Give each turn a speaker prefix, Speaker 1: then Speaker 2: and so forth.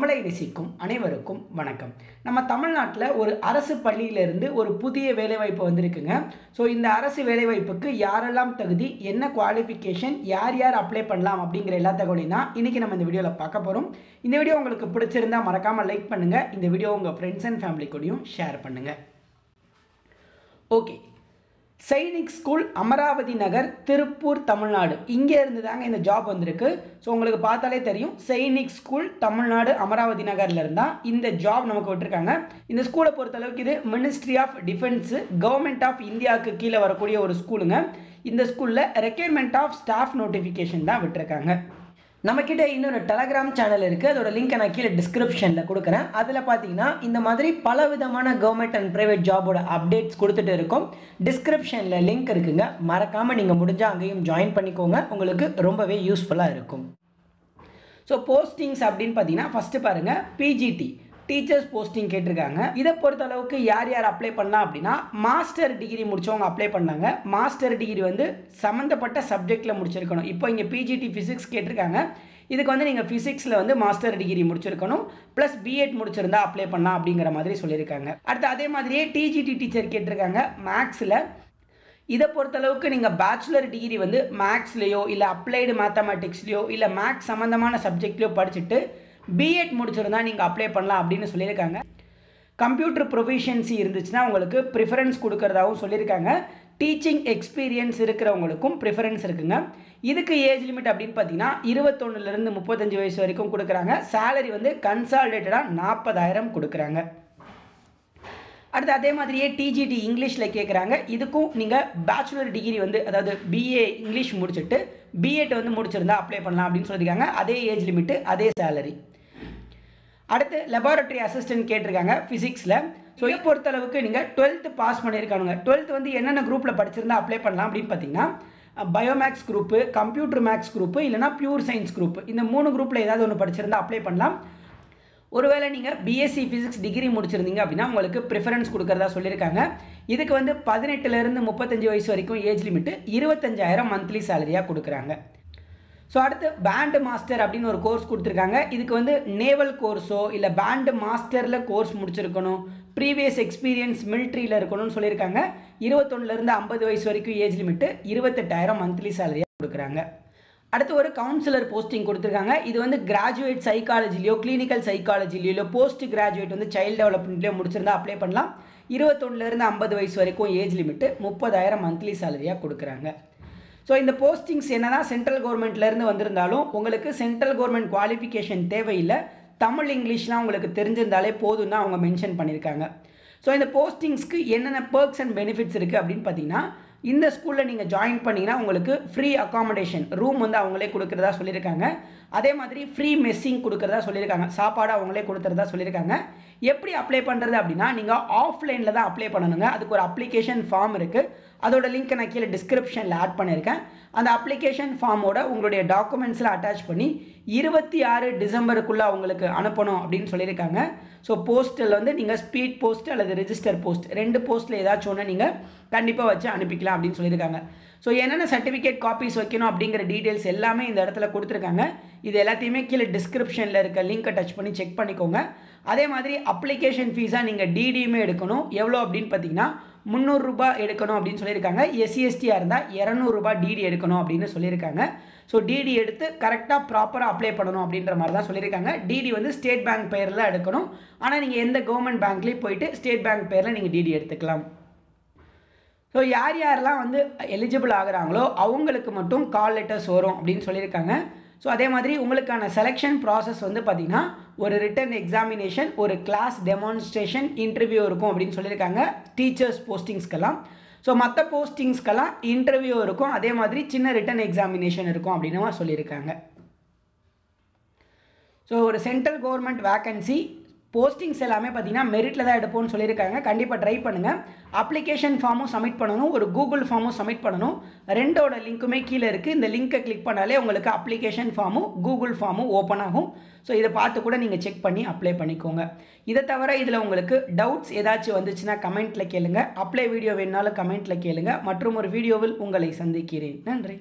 Speaker 1: தமிழை நேசிக்கும் அனைவருக்கும் வணக்கம். நம்ம தமிழ்நாட்டில் ஒரு அரசு பள்ளியிலிருந்து ஒரு புதிய வேலைவாய்ப்பு வந்திருக்குங்க. ஸோ இந்த அரசு வேலைவாய்ப்புக்கு யாரெல்லாம் தகுதி, என்ன குவாலிஃபிகேஷன், யார் யார் அப்ளை பண்ணலாம் அப்படிங்கிற எல்லா தகவலையும் தான் இன்றைக்கி நம்ம இந்த வீடியோவில் பார்க்க போகிறோம். இந்த வீடியோ உங்களுக்கு பிடிச்சிருந்தா மறக்காமல் லைக் பண்ணுங்கள். இந்த வீடியோ உங்கள் ஃப்ரெண்ட்ஸ் அண்ட் ஃபேமிலி கூடயும் ஷேர் பண்ணுங்கள். ஓகே, சைனிக் ஸ்கூல், அமராவதி நகர், திருப்பூர், தமிழ்நாடு. இங்கே இருந்து தாங்க இந்த ஜாப் வந்திருக்கு. ஸோ உங்களுக்கு பார்த்தாலே தெரியும், சைனிக் ஸ்கூல், தமிழ்நாடு, அமராவதி நகரில் இருந்தால் இந்த ஜாப் நமக்கு விட்டுருக்காங்க. இந்த ஸ்கூலை பொறுத்தளவுக்கு இது ministry of defence, government of இந்தியாவுக்கு கீழே வரக்கூடிய ஒரு ஸ்கூலுங்க. இந்த ஸ்கூலில் ரெக்யர்மெண்ட் ஆஃப் ஸ்டாஃப் நோட்டிஃபிகேஷன் தான் விட்டுருக்காங்க. நம்மக்கிட்ட இன்னொரு டெலகிராம் சேனல் இருக்குது. அதோட லிங்க்கை நான் கீழே டிஸ்கிரிப்ஷனில் கொடுக்குறேன். அதில் பார்த்தீங்கன்னா இந்த மாதிரி பல விதமான கவர்மெண்ட் அண்ட் ப்ரைவேட் ஜாபோட அப்டேட்ஸ் கொடுத்துட்டு இருக்கோம். டிஸ்கிரிப்ஷனில் லிங்க் இருக்குங்க, மறக்காமல் நீங்கள் முடிஞ்சால் அங்கேயும் ஜாயின் பண்ணிக்கோங்க. உங்களுக்கு ரொம்பவே யூஸ்ஃபுல்லாக இருக்கும். ஸோ போஸ்டிங்ஸ் அப்படின்னு பார்த்தீங்கன்னா ஃபஸ்ட்டு பாருங்கள், பிஜிடி டீச்சர்ஸ் போஸ்டிங் கேட்டிருக்காங்க. இதை பொறுத்த அளவுக்கு யார் யார் அப்ளை பண்ணலாம் அப்படின்னா, மாஸ்டர் டிகிரி முடித்தவங்க அப்ளை பண்ணாங்க. மாஸ்டர் டிகிரி வந்து சம்மந்தப்பட்ட சப்ஜெக்டில் முடிச்சிருக்கணும். இப்போ இங்கே பிஜிடி ஃபிசிக்ஸ் கேட்டிருக்காங்க. இதுக்கு வந்து நீங்கள் ஃபிசிக்ஸில் வந்து மாஸ்டர் டிகிரி முடிச்சிருக்கணும், ப்ளஸ் பிஎட் முடிச்சிருந்தா அப்ளை பண்ணலாம் அப்படிங்கிற மாதிரி சொல்லியிருக்காங்க. அடுத்து அதே மாதிரியே டிஜிடி டீச்சர் கேட்டிருக்காங்க மேக்ஸில். இதை பொறுத்தளவுக்கு நீங்கள் பேச்சுலர் டிகிரி வந்து மேக்ஸ்லேயோ இல்லை அப்ளைடு மேத்தமேட்டிக்ஸ்லையோ இல்லை மேக்ஸ் சம்மந்தமான சப்ஜெக்ட்லையோ படிச்சுட்டு பிஎட் முடிச்சிருந்தா நீங்கள் அப்ளை பண்ணலாம் அப்படின்னு சொல்லியிருக்காங்க. கம்ப்யூட்டர் ப்ரொஃபிஷியன்சி இருந்துச்சுன்னா உங்களுக்கு ப்ரிஃபரன்ஸ் கொடுக்கறதாகவும் சொல்லியிருக்காங்க. டீச்சிங் எக்ஸ்பீரியன்ஸ் இருக்கிறவங்களுக்கும் ப்ரிஃபரன்ஸ் இருக்குங்க. இதுக்கு ஏஜ் லிமிட் அப்படின்னு பார்த்தீங்கன்னா 21லேருந்து 35 வயசு வரைக்கும் கொடுக்குறாங்க. சேலரி வந்து கன்சால்டேட்டடாக 40,000 கொடுக்குறாங்க. அடுத்து அதே மாதிரியே டிஜிடி இங்கிலீஷில் கேட்குறாங்க. இதுக்கும் நீங்கள் பேச்சுலர் டிகிரி வந்து அதாவது பிஏ இங்கிலீஷ் முடிச்சுட்டு பிஎட் வந்து முடிச்சிருந்தா அப்ளை பண்ணலாம் அப்படின்னு சொல்லியிருக்காங்க. அதே ஏஜ் லிமிட்டு, அதே சேலரி. அடுத்து லெபார்டரி அசிஸ்டன்ட் கேட்டிருக்காங்க ஃபிசிக்ஸில். ஸோ இதை பொறுத்தளவுக்கு நீங்கள் 12th பாஸ் பண்ணியிருக்கானுங்க. 12th வந்து என்னென்ன குரூப்பில் படிச்சிருந்தா அப்ளை பண்ணலாம் அப்படின்னு பார்த்தீங்கன்னா, biomaths group, computer maths group, இல்லைனா பியூர் சயின்ஸ் குரூப். இந்த 3 குரூப்பில் ஏதாவது ஒன்று படிச்சிருந்தா அப்ளை பண்ணலாம். ஒருவேளை நீங்கள் பிஎஸ்சி ஃபிசிக்ஸ் டிகிரி முடிச்சிருந்தீங்க அப்படின்னா உங்களுக்கு ப்ரிஃபரன்ஸ் கொடுக்குறதா சொல்லியிருக்காங்க. இதுக்கு வந்து 18லேருந்து 35 வயசு வரைக்கும் ஏஜ் லிமிட்டு, 25,000 மந்த்லி சேலரியாக கொடுக்குறாங்க. ஸோ அடுத்து பேண்டு மாஸ்டர் அப்படின்னு ஒரு கோர்ஸ் கொடுத்துருக்காங்க. இதுக்கு வந்து நேவல் கோர்ஸோ இல்லை பேண்டு மாஸ்டரில் கோர்ஸ் முடிச்சிருக்கணும், ப்ரீவியஸ் எக்ஸ்பீரியன்ஸ் மிலிட்ரியில் இருக்கணும்னு சொல்லியிருக்காங்க. 21லேருந்து 50 வயசு வரைக்கும் ஏஜ் லிமிட்டு, 28,000 மந்த்லி சேலரியாக கொடுக்குறாங்க. அடுத்து ஒரு கவுன்சிலர் போஸ்டிங் கொடுத்துருக்காங்க. இது வந்து கிராஜுவேட் சைக்காலஜிலையோ கிளினிக்கல் சைக்காலஜிலையோ இல்லை போஸ்ட் கிராஜுவேட் வந்து சைல்டு டெவலப்மெண்ட்லையோ முடிச்சிருந்தா அப்ளை பண்ணலாம். 21லேருந்து 50 வயசு வரைக்கும் ஏஜ் லிமிட்டு, 30,000 மந்த்லி சேலரியாக கொடுக்குறாங்க. ஸோ இந்த போஸ்டிங்ஸ் என்னன்னா சென்ட்ரல் கவர்மெண்ட்லேருந்து வந்திருந்தாலும் உங்களுக்கு சென்ட்ரல் கவர்மெண்ட் குவாலிஃபிகேஷன் தேவையில்லை, தமிழ் இங்கிலீஷ்லாம் உங்களுக்கு தெரிஞ்சிருந்தாலே போதும் தான் அவங்க மென்ஷன் பண்ணியிருக்காங்க. ஸோ இந்த போஸ்டிங்ஸ்க்கு என்னென்ன பெர்க்ஸ் அண்ட் பெனிஃபிட்ஸ் இருக்குது அப்படின்னு பார்த்தீங்கன்னா, இந்த ஸ்கூலில் நீங்கள் ஜாயின் பண்ணிங்கன்னா உங்களுக்கு ஃப்ரீ அக்காமடேஷன் ரூம் வந்து அவங்களே கொடுக்குறதா சொல்லியிருக்காங்க. அதே மாதிரி ஃப்ரீ மெஸ்ஸிங் கொடுக்குறதா சொல்லியிருக்காங்க, சாப்பாடு அவங்களே கொடுத்துறதா சொல்லியிருக்காங்க. எப்படி அப்ளை பண்ணுறது அப்படின்னா, நீங்கள் ஆஃப்லைனில் தான் அப்ளை பண்ணணுங்க. அதுக்கு ஒரு அப்ளிகேஷன் ஃபார்ம் இருக்குது. அதோட லிங்க்கை நான் கீழே டிஸ்கிரிப்ஷனில் ஆட் பண்ணியிருக்கேன். அந்த அப்ளிகேஷன் ஃபார்மோட உங்களுடைய டாக்குமெண்ட்ஸில் அட்டாச் பண்ணி 26 டிசம்பருக்குள்ளே அவங்களுக்கு அனுப்பணும் அப்படின்னு சொல்லியிருக்காங்க. ஸோ போஸ்ட்டில் வந்து நீங்கள் ஸ்பீட் போஸ்ட் அல்லது ரெஜிஸ்டர் போஸ்ட் 2 போஸ்ட்டில் ஏதாச்சும் ஒன்று நீங்கள் கண்டிப்பாக வச்சு அனுப்பிக்கலாம் அப்படின்னு சொல்லியிருக்காங்க. ஸோ என்னென்ன சர்டிஃபிகேட் காப்பீஸ் வைக்கணும் அப்படிங்கிற டீட்டெயில்ஸ் எல்லாமே இந்த இடத்துல கொடுத்துருக்காங்க. இது எல்லாத்தையுமே கீழே டிஸ்கிரிப்ஷனில் இருக்க லிங்க்கை டச் பண்ணி செக் பண்ணிக்கோங்க. அதே மாதிரி அப்ளிகேஷன் ஃபீஸாக நீங்கள் டிடியுமே எடுக்கணும். எவ்வளோ அப்படின்னு பார்த்தீங்கன்னா 300 ரூபாய் எடுக்கணும் அப்படின்னு சொல்லியிருக்காங்க. எஸ்சிஎஸ்டியாக இருந்தால் 200 ரூபாய் டிடி எடுக்கணும் அப்படின்னு சொல்லியிருக்காங்க. ஸோ டிடி எடுத்து கரெக்டாக ப்ராப்பராக அப்ளை பண்ணணும் அப்படின்ற மாதிரி தான் சொல்லியிருக்காங்க. டிடி வந்து ஸ்டேட் பேங்க் பேரில் எடுக்கணும். ஆனால் நீங்கள் எந்த கவர்மெண்ட் பேங்க்லேயும் போயிட்டு ஸ்டேட் பேங்க் பேரில் நீங்கள் டிடி எடுத்துக்கலாம். ஸோ யார் யாரெல்லாம் வந்து எலிஜிபிள் ஆகுறாங்களோ அவங்களுக்கு மட்டும் கால் லெட்டர்ஸ் வரும் அப்படின்னு சொல்லியிருக்காங்க. ஸோ அதே மாதிரி உங்களுக்கான செலெக்ஷன் ப்ராசஸ் வந்து பார்த்திங்கன்னா ஒரு ரிட்டன் எக்ஸாமினேஷன், ஒரு கிளாஸ் டெமான்ஸ்ட்ரேஷன், இன்டர்வியூ இருக்கும் அப்படின்னு சொல்லியிருக்காங்க டீச்சர்ஸ் போஸ்டிங்ஸ்க்கெல்லாம். ஸோ மற்ற போஸ்டிங்ஸ்க்கெல்லாம் இன்டர்வியூ இருக்கும், அதே மாதிரி சின்ன ரிட்டன் எக்ஸாமினேஷன் இருக்கும் அப்படின்னு சொல்லியிருக்காங்க. ஸோ ஒரு சென்ட்ரல் கவர்மெண்ட் வேக்கன்சி போஸ்டிங்ஸ் எல்லாமே பார்த்தீங்கன்னா மெரிட்டில் தான் எடுப்போம்னு சொல்லியிருக்காங்க. கண்டிப்பாக ட்ரை பண்ணுங்கள். அப்ளிகேஷன் ஃபார்மும் சப்மிட் பண்ணணும், ஒரு கூகுள் ஃபார்மும் சப்மிட் பண்ணணும். ரெண்டோட லிங்க்குமே கீழே இருக்குது. இந்த லிங்க்கை கிளிக் பண்ணாலே உங்களுக்கு அப்ளிகேஷன் ஃபார்மும் கூகுள் ஃபார்மும் ஓப்பன் ஆகும். ஸோ இதை பார்த்து கூட நீங்கள் செக் பண்ணி அப்ளை பண்ணிக்கோங்க. இதை தவிர இதில் உங்களுக்கு டவுட்ஸ் ஏதாச்சும் வந்துச்சுன்னா கமெண்ட்டில் கேளுங்க. அப்ளை வீடியோ வேணுனாலும் கமெண்ட்டில் கேளுங்க. மற்றும் ஒரு வீடியோவில் உங்களை சந்திக்கிறேன். நன்றி.